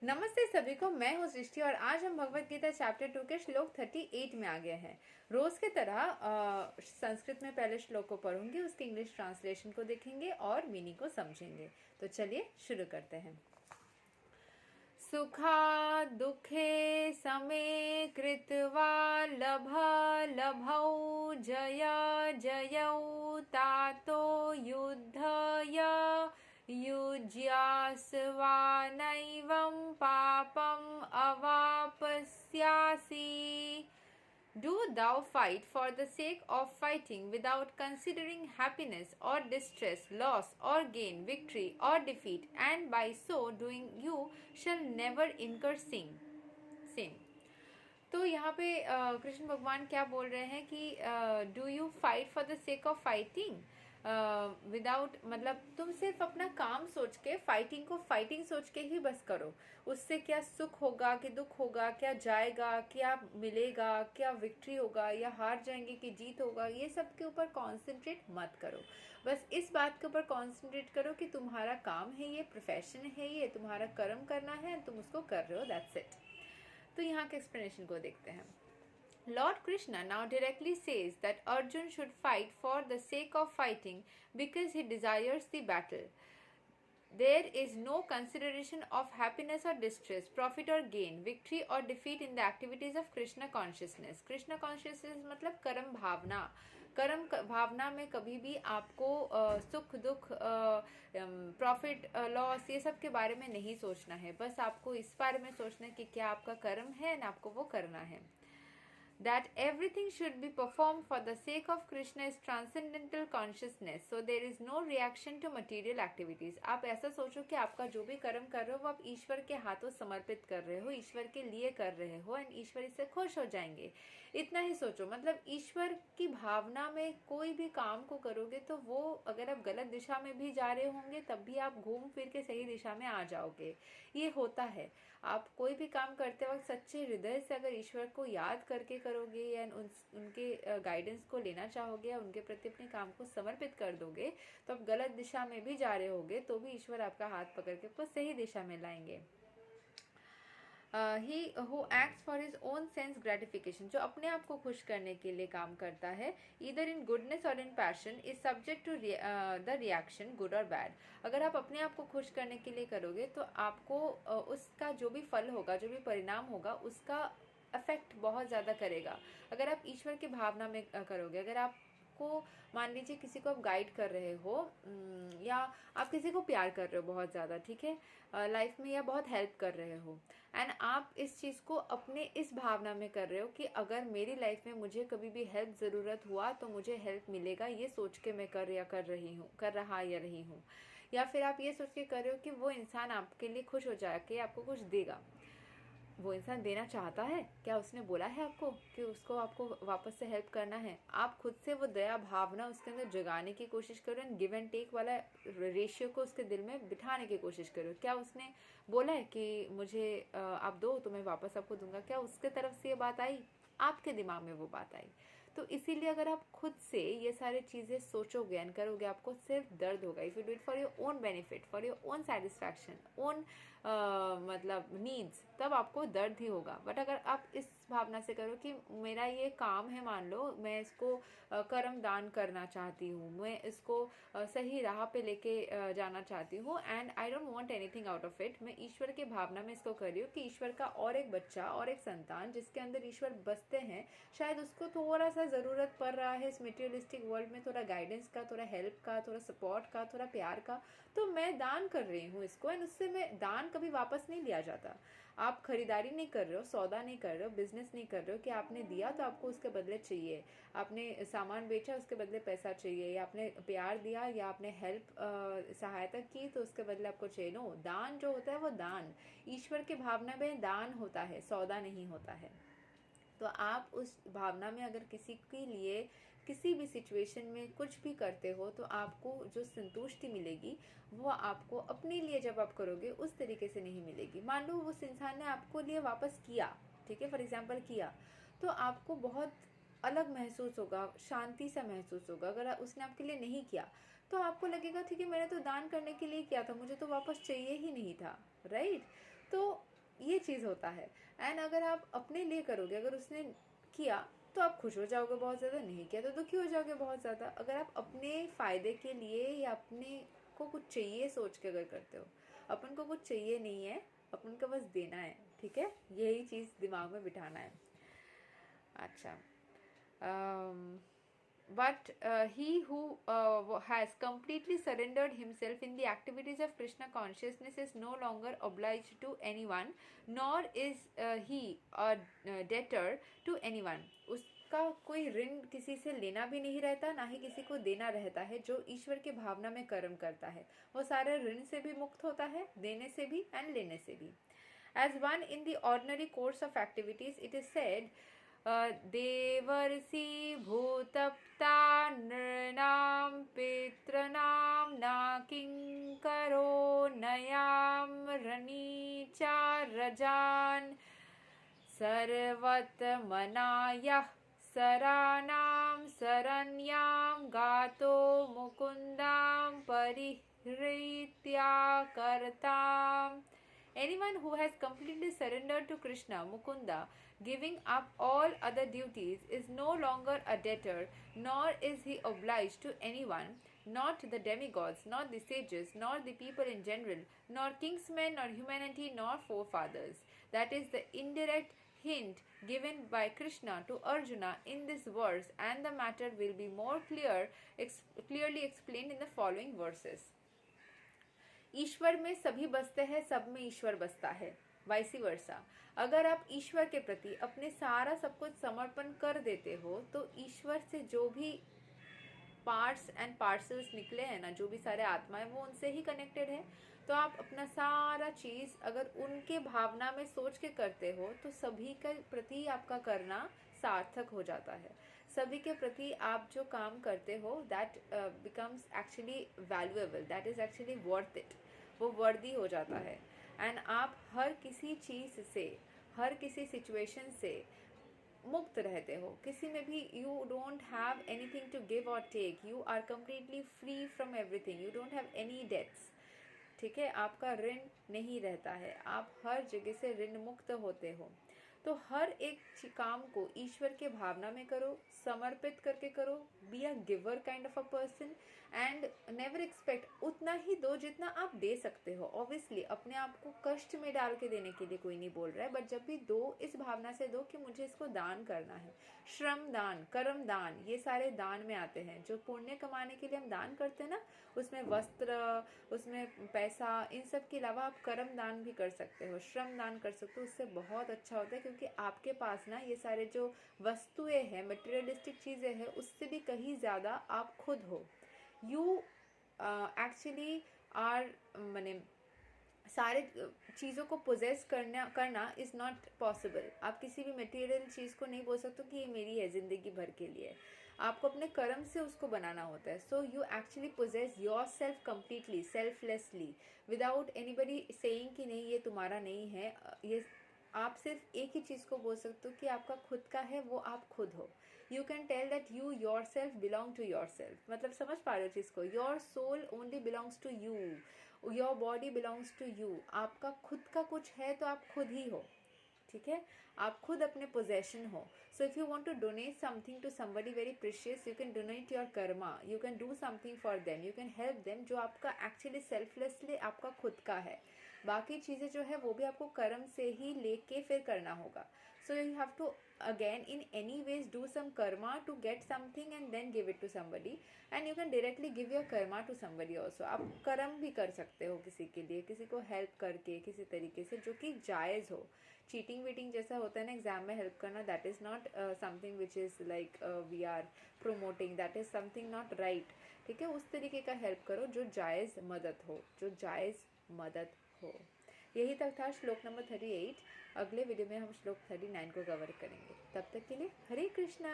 नमस्ते सभी को। मैं हूँ सृष्टि और आज हम भगवत गीता चैप्टर 2 के श्लोक 38 में आ गए हैं। रोज की तरह संस्कृत में पहले श्लोक को पढ़ूंगी, उसके इंग्लिश ट्रांसलेशन को देखेंगे और मीनिंग को समझेंगे। तो चलिए शुरू करते हैं। सुखा दुखे समे कृत्वा लभ लभौ जय जयौ तातो युद्धय युज्यास्वानैवं पापम् अवापस्यासि। Do thou fight for the sake of fighting without considering happiness or distress, loss or gain, victory or defeat, and by so doing you shall never incur sin. तो यहाँ पे कृष्ण भगवान क्या बोल रहे हैं कि do you fight for the sake of fighting without, मतलब तुम सिर्फ अपना काम सोच के फाइटिंग को फाइटिंग सोच के ही बस करो। उससे क्या सुख होगा कि दुख होगा, क्या जाएगा, क्या मिलेगा, क्या विक्ट्री होगा या हार जाएंगे कि जीत होगा, ये सब के ऊपर कॉन्सेंट्रेट मत करो। बस इस बात के ऊपर कॉन्सेंट्रेट करो कि तुम्हारा काम है, ये प्रोफेशन है, ये तुम्हारा कर्म करना है, तुम उसको कर रहे हो, दैट्स इट। तो यहाँ के एक्सप्लेनेशन को देखते हैं। Lord Krishna now directly says that Arjun should fight for the sake of fighting because he desires the battle. There is no consideration of happiness or distress, profit or gain, victory or defeat in the activities of Krishna consciousness. Krishna consciousness मतलब कर्म भावना। कर्म भावना में कभी भी आपको सुख दुख, profit loss, ये सब के बारे में नहीं सोचना है। बस आपको इस बारे में सोचना है कि क्या आपका कर्म है ना, आपको वो करना है। That everything should be performed for the sake of Krishna is transcendental consciousness, so there is no reaction to material activities. आप ऐसा सोचो कि आपका जो भी कर्म कर रहे हो वो आप ईश्वर के हाथों समर्पित कर रहे हो, ईश्वर के लिए कर रहे हो, एंड ईश्वर इससे खुश हो जाएंगे। इतना ही सोचो, मतलब ईश्वर की भावना में कोई भी काम को करोगे तो वो, अगर आप गलत दिशा में भी जा रहे होंगे तब भी आप घूम फिर के सही दिशा में आ जाओगे। ये होता है। आप कोई भी काम करते वक्त सच्चे हृदय से अगर ईश्वर को याद करके करोगे या उनके गाइडेंस को लेना चाहोगे या उनके प्रति अपने काम को समर्पित कर दोगे, तो आप गलत दिशा में भी जा रहे होगे तो भी ईश्वर आपका हाथ पकड़ के आपको सही दिशा में लाएंगे। He who acts for his own sense gratification, जो अपने आप को खुश करने के लिए काम करता है, ईदर इन गुडनेस और in passion, is subject to the reaction good और बैड। अगर आप अपने आप को खुश करने के लिए करोगे तो आपको उसका जो भी फल होगा, जो भी परिणाम होगा, उसका अफेक्ट बहुत ज़्यादा करेगा। अगर आप ईश्वर की भावना में करोगे, अगर आप को मान लीजिए किसी को आप गाइड कर रहे हो या आप किसी को प्यार कर रहे हो बहुत ज़्यादा, ठीक है, लाइफ में, या बहुत हेल्प कर रहे हो, एंड आप इस चीज़ को अपने इस भावना में कर रहे हो कि अगर मेरी लाइफ में मुझे कभी भी हेल्प ज़रूरत हुआ तो मुझे हेल्प मिलेगा, ये सोच के मैं कर रहा या रही हूँ। या फिर आप ये सोच के कर रहे हो कि वो इंसान आपके लिए खुश हो जाके आपको कुछ देगा। वो इंसान देना चाहता है क्या? उसने बोला है आपको कि उसको आपको वापस से हेल्प करना है? आप खुद से वो दया भावना उसके अंदर जगाने की कोशिश करो एंड गिव एंड टेक वाला रेशियो को उसके दिल में बिठाने की कोशिश करो। क्या उसने बोला है कि मुझे आप दो तो मैं वापस आपको दूंगा? क्या उसके तरफ से ये बात आई? आपके दिमाग में वो बात आई। तो इसीलिए अगर आप खुद से ये सारी चीज़ें सोचोगे एंड करोगे, आपको सिर्फ दर्द होगा। If you do it for your own benefit, for your own satisfaction, own मतलब नीड्स, तब आपको दर्द ही होगा। बट अगर आप इस भावना से करो कि मेरा ये काम है, मान लो मैं इसको कर्म दान करना चाहती हूँ, मैं इसको सही राह पे लेके जाना चाहती हूँ, and I don't want anything out of it, मैं ईश्वर के भावना में इसको कर रही हूँ कि ईश्वर का और एक बच्चा और एक संतान जिसके अंदर ईश्वर बसते हैं, शायद उसको थोड़ा सा ज़रूरत पड़ रहा है इस मटेरियलिस्टिक वर्ल्ड में, थोड़ा गाइडेंस का, थोड़ा हेल्प का, थोड़ा सपोर्ट का, थोड़ा प्यार का, तो मैं दान कर रही हूँ इसको, एंड उससे मैं दान कभी वापस नहीं लिया जाता। आप खरीदारी नहीं कर रहे हो, सौदा नहीं कर रहे हो, बिजनेस नहीं कर रहे हो कि आपने दिया तो आपको उसके बदले चाहिए, आपने सामान बेचा उसके बदले पैसा चाहिए, या आपने प्यार दिया या आपने हेल्प सहायता की तो उसके बदले आपको चाहिए। नो, दान जो होता है वो दान ईश्वर के भावना में दान होता है, सौदा नहीं होता है। तो आप उस भावना में अगर किसी के लिए किसी भी सिचुएशन में कुछ भी करते हो तो आपको जो संतुष्टि मिलेगी वो आपको अपने लिए जब आप करोगे उस तरीके से नहीं मिलेगी। मान लो उस इंसान ने आपको लिए वापस किया, ठीक है, फॉर एग्जाम्पल किया, तो आपको बहुत अलग महसूस होगा, शांति सा महसूस होगा। अगर उसने आपके लिए नहीं किया तो आपको लगेगा ठीक है, मैंने तो दान करने के लिए किया था, मुझे तो वापस चाहिए ही नहीं था, राइट? तो चीज़ होता है। एंड अगर आप अपने लिए करोगे, अगर उसने किया तो आप खुश हो जाओगे बहुत ज़्यादा, नहीं किया तो दुखी हो जाओगे बहुत ज़्यादा। अगर आप अपने फ़ायदे के लिए या अपने को कुछ चाहिए सोच के अगर करते हो, अपन को कुछ चाहिए नहीं है, अपन को बस देना है, ठीक है, यही चीज़ दिमाग में बिठाना है। अच्छा, but he who has completely surrendered himself in the activities of Krishna consciousness is no longer obliged to anyone, nor is he a debtor to anyone. उसका कोई ऋण किसी से लेना भी नहीं रहता, ना ही किसी को देना रहता है। जो ईश्वर के भावना में कर्म करता है वो सारे ऋण से भी मुक्त होता है, देने से भी एंड लेने से भी। As one in the ordinary course of activities, it is said, देवर्षि भूतप्ता नृणां पितॄणां न किंकरो नयां रणीचा रजान् सर्वतमनायः सराणां शरण्यां गातो मुकुन्दां परिहृत्या कर्ताम्। Anyone who has completely surrendered to Krishna, Mukunda, giving up all other duties, is no longer a debtor, nor is he obliged to anyone, not the demigods, nor the sages, nor the people in general, nor kingsmen, nor humanity, nor forefathers. That is the indirect hint given by Krishna to Arjuna in this verse, and the matter will be more clearly explained in the following verses. ईश्वर में सभी बसते हैं, सब में ईश्वर बसता है, वाइसी वर्सा। अगर आप ईश्वर के प्रति अपने सारा सब कुछ समर्पण कर देते हो तो ईश्वर से जो भी पार्ट्स एंड पार्सल्स निकले हैं ना, जो भी सारे आत्माएं, वो उनसे ही कनेक्टेड है। तो आप अपना सारा चीज़ अगर उनके भावना में सोच के करते हो तो सभी के प्रति आपका करना सार्थक हो जाता है। सभी के प्रति आप जो काम करते हो that becomes actually valuable, that is actually worth it, वो वर्दी हो जाता है। एंड आप हर किसी चीज़ से, हर किसी सिचुएशन से मुक्त रहते हो। किसी में भी you don't have anything to give और take, you are completely free from everything, you don't have any debts, ठीक है, आपका ऋण नहीं रहता है, आप हर जगह से ऋण मुक्त होते हो। तो हर एक काम को ईश्वर के भावना में करो, समर्पित करके करो, be a giver kind of a person and never expect, उतना ही दो जितना आप दे सकते हो। ऑब्वियसली अपने आप को कष्ट में डाल के देने के लिए कोई नहीं बोल रहा है, बट जब भी दो इस भावना से दो कि मुझे इसको दान करना है। श्रम दान, कर्म दान, ये सारे दान में आते हैं। जो पुण्य कमाने के लिए हम दान करते हैं ना, उसमें वस्त्र, उसमें पैसा, इन सब के अलावा आप कर्म दान भी कर सकते हो, श्रम दान कर सकते हो, उससे बहुत अच्छा होता है। क्योंकि आपके पास ना ये सारे जो वस्तुएं हैं, मटेरियलिस्टिक चीज़ें हैं, उससे भी कहीं ज़्यादा आप खुद हो। यू एक्चुअली आर, माने सारे चीज़ों को पोजेस करना इज़ नॉट पॉसिबल। आप किसी भी मटेरियल चीज़ को नहीं बोल सकते कि ये मेरी है ज़िंदगी भर के लिए, आपको अपने कर्म से उसको बनाना होता है। So you actually possess your self completely, selflessly, without anybody saying कि नहीं ये तुम्हारा नहीं है। ये आप सिर्फ एक ही चीज़ को बोल सकते हो कि आपका खुद का है, वो आप खुद हो। You can tell that you your self belong to your self, मतलब समझ पा रहे हो चीज़ को। Your soul only belongs to you, your body belongs to you. आपका खुद का कुछ है तो आप खुद ही हो, ठीक है, आप खुद अपने पोजेशन हो। So if you want to donate something to somebody very precious, you can donate your karma, you can do something for them, you can help them, जो आपका एक्चुअली सेल्फलेसली आपका खुद का है। बाकी चीज़ें जो है वो भी आपको कर्म से ही लेके फिर करना होगा। So you have to again in any ways do some karma to get something and then give it to somebody, and you can directly give your karma to somebody also। आप कर्म भी कर सकते हो किसी के लिए, किसी को हेल्प करके किसी तरीके से जो कि जायज़ हो। चीटिंग वीटिंग जैसा होता है ना एग्जाम में हेल्प करना, that is not something which is like we are promoting, that is something not right, ठीक है। उस तरीके का हेल्प करो जो जायज़ मदद हो, जो जायज़ मदद हो। यही तक था श्लोक नंबर 38। अगले वीडियो में हम श्लोक 39 को कवर करेंगे। तब तक के लिए हरे कृष्णा।